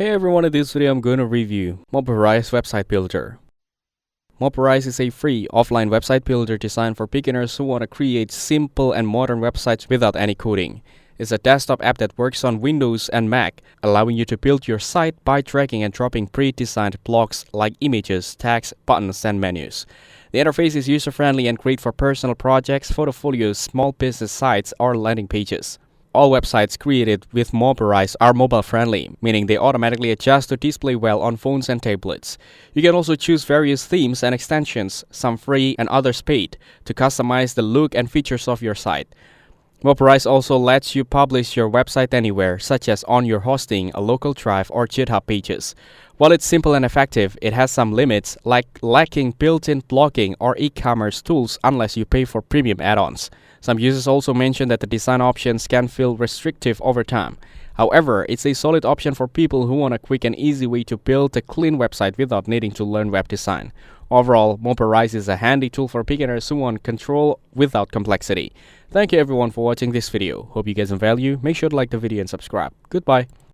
Hey everyone, in this video I'm going to review Mobirise website builder. Mobirise is a free offline website builder designed for beginners who want to create simple and modern websites without any coding. It's a desktop app that works on Windows and Mac, allowing you to build your site by dragging and dropping pre-designed blocks like images, tags, buttons, and menus. The interface is user-friendly and great for personal projects, portfolios, small business sites, or landing pages. All websites created with Mobirise are mobile-friendly, meaning they automatically adjust to display well on phones and tablets. You can also choose various themes and extensions, some free and others paid, to customize the look and features of your site. Mobirise also lets you publish your website anywhere, such as on your hosting, a local drive, or GitHub pages. While it's simple and effective, it has some limits, like lacking built-in blocking or e-commerce tools unless you pay for premium add-ons. Some users also mention that the design options can feel restrictive over time. However, it's a solid option for people who want a quick and easy way to build a clean website without needing to learn web design. Overall, Mobirise is a handy tool for beginners who want control without complexity. Thank you everyone for watching this video. Hope you get some value. Make sure to like the video and subscribe. Goodbye.